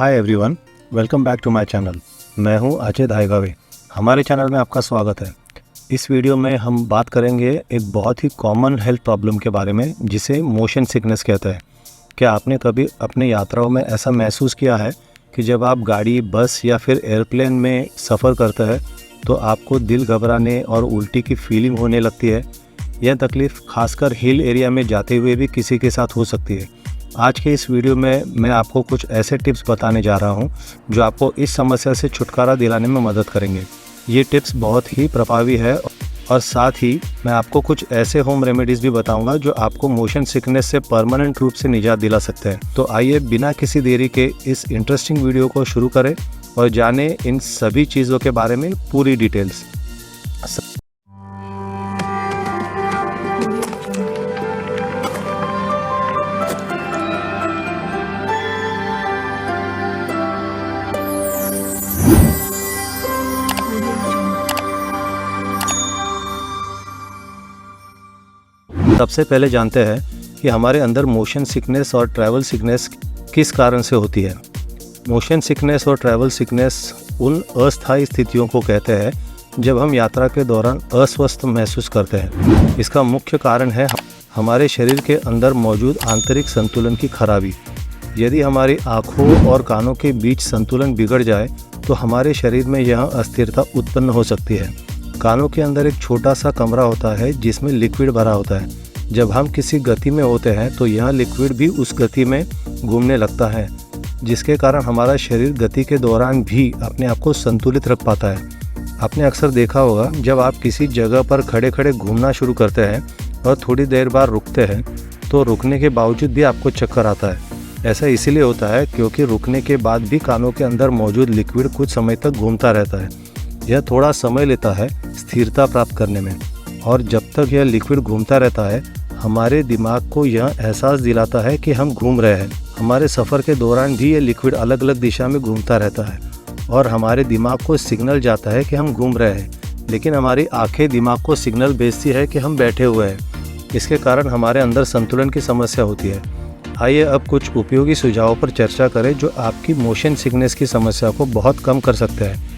Hi everyone, welcome back to my channel. मैं हूं अजय धायगावे। हमारे चैनल में आपका स्वागत है। इस वीडियो में हम बात करेंगे एक बहुत ही कॉमन हेल्थ प्रॉब्लम के बारे में, जिसे मोशन सिकनेस कहते हैं। क्या आपने कभी अपने यात्राओं में ऐसा महसूस किया है कि जब आप गाड़ी, बस या फिर एयरप्लेन में सफ़र करते हैं तो आपको दिल घबराने और उल्टी की फीलिंग होने लगती है? यह तकलीफ़ खासकर हिल एरिया में जाते हुए भी किसी के साथ हो सकती है। आज के इस वीडियो में मैं आपको कुछ ऐसे टिप्स बताने जा रहा हूं जो आपको इस समस्या से छुटकारा दिलाने में मदद करेंगे। ये टिप्स बहुत ही प्रभावी है और साथ ही मैं आपको कुछ ऐसे होम रेमेडीज़ भी बताऊंगा जो आपको मोशन सिकनेस से परमानेंट रूप से निजात दिला सकते हैं। तो आइए बिना किसी देरी के इस इंटरेस्टिंग वीडियो को शुरू करें और जानें इन सभी चीज़ों के बारे में पूरी डिटेल्स। सबसे पहले जानते हैं कि हमारे अंदर मोशन सिकनेस और ट्रैवल सिकनेस किस कारण से होती है। मोशन सिकनेस और ट्रैवल सिकनेस उन अस्थायी स्थितियों को कहते हैं जब हम यात्रा के दौरान अस्वस्थ महसूस करते हैं। इसका मुख्य कारण है हमारे शरीर के अंदर मौजूद आंतरिक संतुलन की खराबी। यदि हमारी आँखों और कानों के बीच संतुलन बिगड़ जाए तो हमारे शरीर में यह अस्थिरता उत्पन्न हो सकती है। कानों के अंदर एक छोटा सा कमरा होता है जिसमें लिक्विड भरा होता है। जब हम किसी गति में होते हैं तो यह लिक्विड भी उस गति में घूमने लगता है, जिसके कारण हमारा शरीर गति के दौरान भी अपने आप को संतुलित रख पाता है। आपने अक्सर देखा होगा, जब आप किसी जगह पर खड़े खड़े घूमना शुरू करते हैं और थोड़ी देर बाद रुकते हैं तो रुकने के बावजूद भी आपको चक्कर आता है। ऐसा इसीलिए होता है क्योंकि रुकने के बाद भी कानों के अंदर मौजूद लिक्विड कुछ समय तक घूमता रहता है। यह थोड़ा समय लेता है स्थिरता प्राप्त करने में, और जब तक यह लिक्विड घूमता रहता है हमारे दिमाग को यह एहसास दिलाता है कि हम घूम रहे हैं। हमारे सफ़र के दौरान भी ये लिक्विड अलग अलग दिशा में घूमता रहता है और हमारे दिमाग को सिग्नल जाता है कि हम घूम रहे हैं, लेकिन हमारी आंखें दिमाग को सिग्नल भेजती है कि हम बैठे हुए हैं। इसके कारण हमारे अंदर संतुलन की समस्या होती है। आइए अब कुछ उपयोगी सुझावों पर चर्चा करें जो आपकी मोशन सिकनेस की समस्या को बहुत कम कर सकते हैं।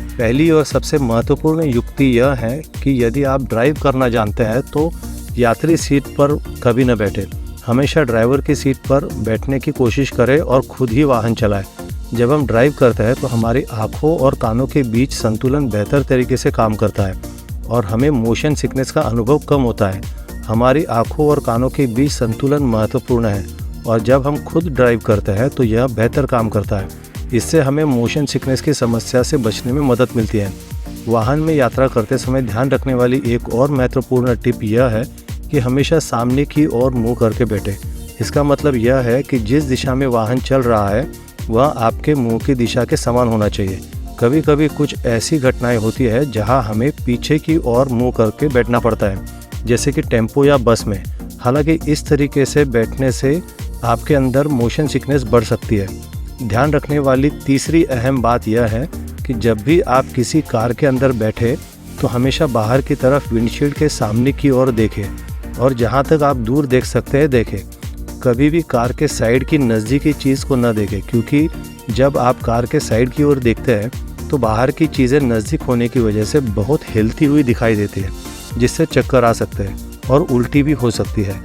पहली और सबसे महत्वपूर्ण युक्ति यह है कि यदि आप ड्राइव करना जानते हैं तो यात्री सीट पर कभी न बैठें। हमेशा ड्राइवर की सीट पर बैठने की कोशिश करें और खुद ही वाहन चलाएं। जब हम ड्राइव करते हैं तो हमारी आँखों और कानों के बीच संतुलन बेहतर तरीके से काम करता है और हमें मोशन सिकनेस का अनुभव कम होता है। हमारी आँखों और कानों के बीच संतुलन महत्वपूर्ण है और जब हम खुद ड्राइव करते हैं तो यह बेहतर काम करता है। इससे हमें मोशन सिकनेस की समस्या से बचने में मदद मिलती है। वाहन में यात्रा करते समय ध्यान रखने वाली एक और महत्वपूर्ण टिप यह है कि हमेशा सामने की ओर मुंह करके बैठें। इसका मतलब यह है कि जिस दिशा में वाहन चल रहा है वह आपके मुंह की दिशा के समान होना चाहिए। कभी कभी कुछ ऐसी घटनाएं होती है जहां हमें पीछे की ओर मुंह करके बैठना पड़ता है, जैसे कि टेम्पो या बस में। हालांकि इस तरीके से बैठने से आपके अंदर मोशन सिकनेस बढ़ सकती है। ध्यान रखने वाली तीसरी अहम बात यह है कि जब भी आप किसी कार के अंदर बैठे तो हमेशा बाहर की तरफ विंडशील्ड के सामने की ओर देखें और जहां तक आप दूर देख सकते हैं देखें। कभी भी कार के साइड की नज़दीकी चीज़ को न देखें, क्योंकि जब आप कार के साइड की ओर देखते हैं तो बाहर की चीज़ें नज़दीक होने की वजह से बहुत हिलती हुई दिखाई देती है, जिससे चक्कर आ सकते हैं और उल्टी भी हो सकती है।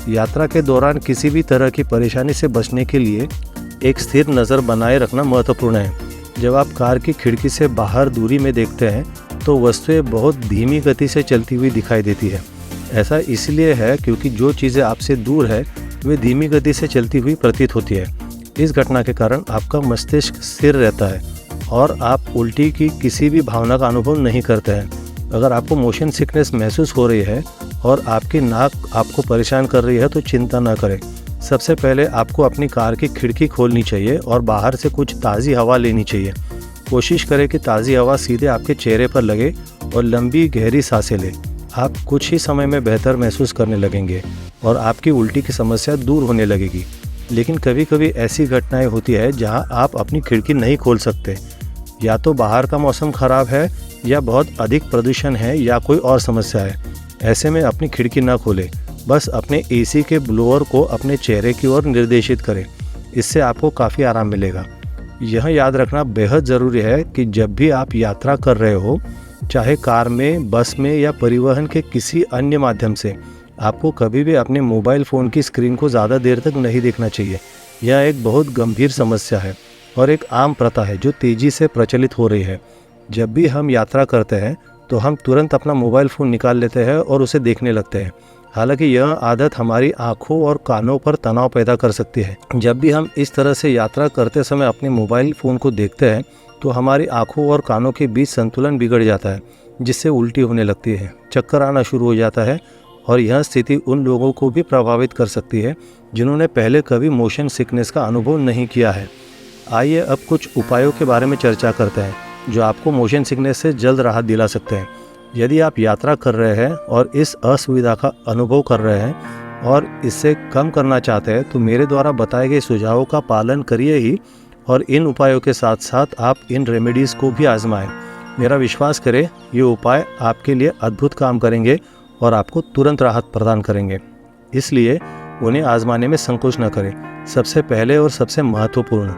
यात्रा के दौरान किसी भी तरह की परेशानी से बचने के लिए एक स्थिर नज़र बनाए रखना महत्वपूर्ण है। जब आप कार की खिड़की से बाहर दूरी में देखते हैं तो वस्तुएं बहुत धीमी गति से चलती हुई दिखाई देती है। ऐसा इसलिए है क्योंकि जो चीज़ें आपसे दूर है वे धीमी गति से चलती हुई प्रतीत होती है। इस घटना के कारण आपका मस्तिष्क स्थिर रहता है और आप उल्टी की किसी भी भावना का अनुभव नहीं करते हैं। अगर आपको मोशन सिकनेस महसूस हो रही है और आपकी नाक आपको परेशान कर रही है तो चिंता न करें। सबसे पहले आपको अपनी कार की खिड़की खोलनी चाहिए और बाहर से कुछ ताज़ी हवा लेनी चाहिए। कोशिश करें कि ताज़ी हवा सीधे आपके चेहरे पर लगे और लंबी गहरी सांसें लें। आप कुछ ही समय में बेहतर महसूस करने लगेंगे और आपकी उल्टी की समस्या दूर होने लगेगी। लेकिन कभी कभी ऐसी घटनाएं होती है जहां आप अपनी खिड़की नहीं खोल सकते। या तो बाहर का मौसम ख़राब है या बहुत अधिक प्रदूषण है या कोई और समस्या है। ऐसे में अपनी खिड़की ना खोलें, बस अपने एसी के ब्लोअर को अपने चेहरे की ओर निर्देशित करें। इससे आपको काफ़ी आराम मिलेगा। यह याद रखना बेहद ज़रूरी है कि जब भी आप यात्रा कर रहे हो, चाहे कार में, बस में या परिवहन के किसी अन्य माध्यम से, आपको कभी भी अपने मोबाइल फ़ोन की स्क्रीन को ज़्यादा देर तक नहीं देखना चाहिए। यह एक बहुत गंभीर समस्या है और एक आम प्रथा है जो तेज़ी से प्रचलित हो रही है। जब भी हम यात्रा करते हैं तो हम तुरंत अपना मोबाइल फ़ोन निकाल लेते हैं और उसे देखने लगते हैं। हालांकि यह आदत हमारी आँखों और कानों पर तनाव पैदा कर सकती है। जब भी हम इस तरह से यात्रा करते समय अपने मोबाइल फ़ोन को देखते हैं तो हमारी आँखों और कानों के बीच संतुलन बिगड़ जाता है, जिससे उल्टी होने लगती है, चक्कर आना शुरू हो जाता है और यह स्थिति उन लोगों को भी प्रभावित कर सकती है जिन्होंने पहले कभी मोशन सिकनेस का अनुभव नहीं किया है। आइए अब कुछ उपायों के बारे में चर्चा करते हैं जो आपको मोशन सिकनेस से जल्द राहत दिला सकते हैं। यदि आप यात्रा कर रहे हैं और इस असुविधा का अनुभव कर रहे हैं और इसे कम करना चाहते हैं तो मेरे द्वारा बताए गए सुझावों का पालन करिए ही, और इन उपायों के साथ साथ आप इन रेमेडीज़ को भी आजमाएं। मेरा विश्वास करें, ये उपाय आपके लिए अद्भुत काम करेंगे और आपको तुरंत राहत प्रदान करेंगे, इसलिए उन्हें आजमाने में संकोच न करें। सबसे पहले और सबसे महत्वपूर्ण,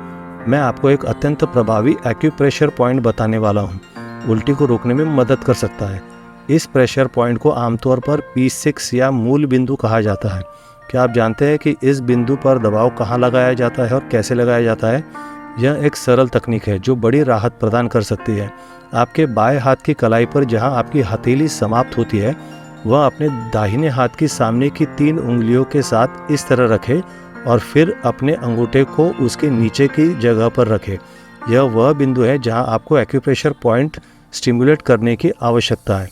मैं आपको एक अत्यंत प्रभावी एक्यूप्रेशर पॉइंट बताने वाला हूँ। उल्टी को रोकने में मदद कर सकता है। इस प्रेशर पॉइंट को आमतौर पर P6 या मूल बिंदु कहा जाता है। क्या आप जानते हैं कि इस बिंदु पर दबाव कहाँ लगाया जाता है और कैसे लगाया जाता है? यह एक सरल तकनीक है जो बड़ी राहत प्रदान कर सकती है। आपके बाएं हाथ की कलाई पर जहां आपकी हथेली समाप्त होती है, वह अपने दाहिने हाथ की सामने की 3 उंगलियों के साथ इस तरह रखें और फिर अपने अंगूठे को उसके नीचे की जगह पर रखें। यह वह बिंदु है जहां आपको एक्यूप्रेशर पॉइंट स्टिमुलेट करने की आवश्यकता है।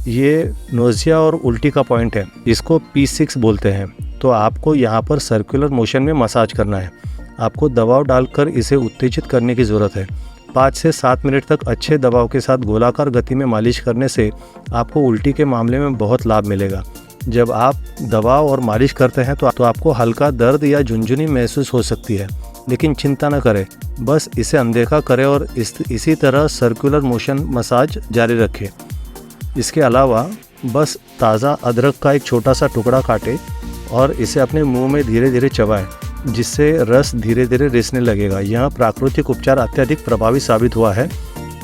ये नोज़िया और उल्टी का पॉइंट है, इसको P6 बोलते हैं। तो आपको यहाँ पर सर्कुलर मोशन में मसाज करना है। आपको दबाव डालकर इसे उत्तेजित करने की ज़रूरत है। 5 से 7 मिनट तक अच्छे दबाव के साथ गोलाकार गति में मालिश करने से आपको उल्टी के मामले में बहुत लाभ मिलेगा। जब आप दबाव और मालिश करते हैं तो आपको हल्का दर्द या झुनझुनी महसूस हो सकती है, लेकिन चिंता न करें, बस इसे अनदेखा करें और इसी तरह सर्कुलर मोशन मसाज जारी रखें। इसके अलावा बस ताज़ा अदरक का एक छोटा सा टुकड़ा काटें और इसे अपने मुंह में धीरे धीरे चबाएं, जिससे रस धीरे धीरे रिसने लगेगा। यह प्राकृतिक उपचार अत्यधिक प्रभावी साबित हुआ है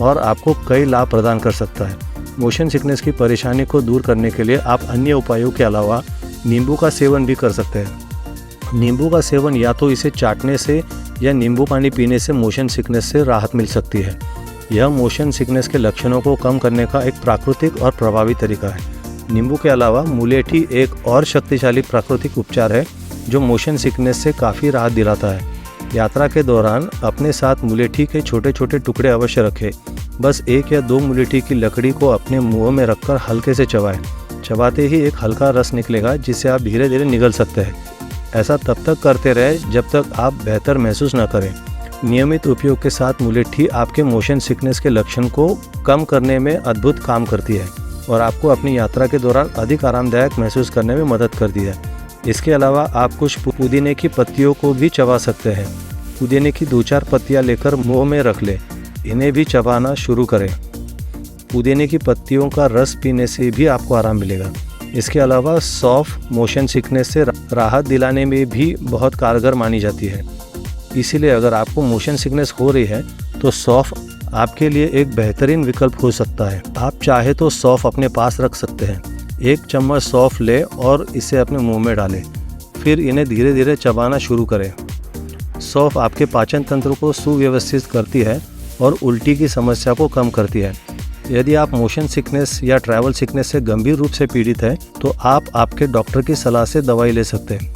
और आपको कई लाभ प्रदान कर सकता है। मोशन सिकनेस की परेशानी को दूर करने के लिए आप अन्य उपायों के अलावा नींबू का सेवन भी कर सकते हैं। नींबू का सेवन या तो इसे चाटने से या नींबू पानी पीने से मोशन सिकनेस से राहत मिल सकती है। यह मोशन सिकनेस के लक्षणों को कम करने का एक प्राकृतिक और प्रभावी तरीका है। नींबू के अलावा मुलेठी एक और शक्तिशाली प्राकृतिक उपचार है जो मोशन सिकनेस से काफ़ी राहत दिलाता है। यात्रा के दौरान अपने साथ मुलेठी के छोटे छोटे टुकड़े अवश्य रखें। बस 1 या 2 मुलेठी की लकड़ी को अपने मुंह में रखकर हल्के से चबाएं। चबाते ही एक हल्का रस निकलेगा जिसे आप धीरे धीरे निगल सकते हैं। ऐसा तब तक करते रहें जब तक आप बेहतर महसूस न करें। नियमित उपयोग के साथ मुलेठी आपके मोशन सिकनेस के लक्षण को कम करने में अद्भुत काम करती है और आपको अपनी यात्रा के दौरान अधिक आरामदायक महसूस करने में मदद करती है। इसके अलावा आप कुछ पुदीने की पत्तियों को भी चबा सकते हैं। पुदीने की 2-4 पत्तियां लेकर मुंह में रख लें, इन्हें भी चबाना शुरू करें। पुदीने की पत्तियों का रस पीने से भी आपको आराम मिलेगा। इसके अलावा सौंफ मोशन सिकनेस से राहत दिलाने में भी बहुत कारगर मानी जाती है। इसीलिए अगर आपको मोशन सिकनेस हो रही है तो सौंफ आपके लिए एक बेहतरीन विकल्प हो सकता है। आप चाहे तो सौंफ अपने पास रख सकते हैं। 1 चम्मच सौंफ लें और इसे अपने मुंह में डालें, फिर इन्हें धीरे धीरे चबाना शुरू करें। सौंफ आपके पाचन तंत्र को सुव्यवस्थित करती है और उल्टी की समस्या को कम करती है। यदि आप मोशन सिकनेस या ट्रैवल सिकनेस से गंभीर रूप से पीड़ित हैं तो आप आपके डॉक्टर की सलाह से दवाई ले सकते हैं।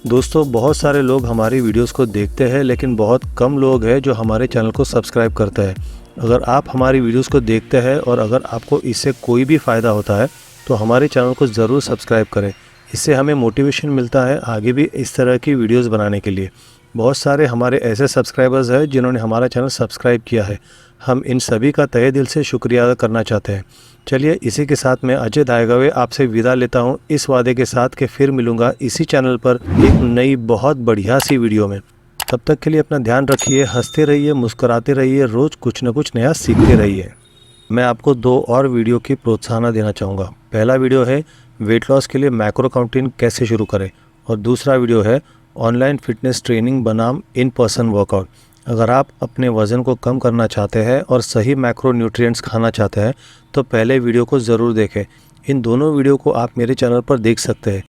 दोस्तों, बहुत सारे लोग हमारी वीडियोस को देखते हैं लेकिन बहुत कम लोग हैं जो हमारे चैनल को सब्सक्राइब करते हैं। अगर आप हमारी वीडियोस को देखते हैं और अगर आपको इससे कोई भी फ़ायदा होता है तो हमारे चैनल को ज़रूर सब्सक्राइब करें। इससे हमें मोटिवेशन मिलता है आगे भी इस तरह की वीडियोस बनाने के लिए। बहुत सारे हमारे ऐसे सब्सक्राइबर्स हैं जिन्होंने हमारा चैनल सब्सक्राइब किया है। हम इन सभी का तहे दिल से शुक्रिया अदा करना चाहते हैं। चलिए, इसी के साथ मैं अजय दायगवे आपसे विदा लेता हूं, इस वादे के साथ कि फिर मिलूंगा इसी चैनल पर एक नई बहुत बढ़िया सी वीडियो में। तब तक के लिए अपना ध्यान रखिए, हंसते रहिए, मुस्कुराते रहिए, रोज़ कुछ न कुछ नया सीखते रहिए। मैं आपको 2 और वीडियो की प्रोत्साहन देना चाहूँगा। पहला वीडियो है वेट लॉस के लिए मैक्रो काउंटिंग कैसे शुरू करें, और दूसरा वीडियो है ऑनलाइन फिटनेस ट्रेनिंग बनाम इन पर्सन वर्कआउट। अगर आप अपने वज़न को कम करना चाहते हैं और सही मैक्रो न्यूट्रिएंट्स खाना चाहते हैं तो पहले वीडियो को ज़रूर देखें। इन दोनों वीडियो को आप मेरे चैनल पर देख सकते हैं।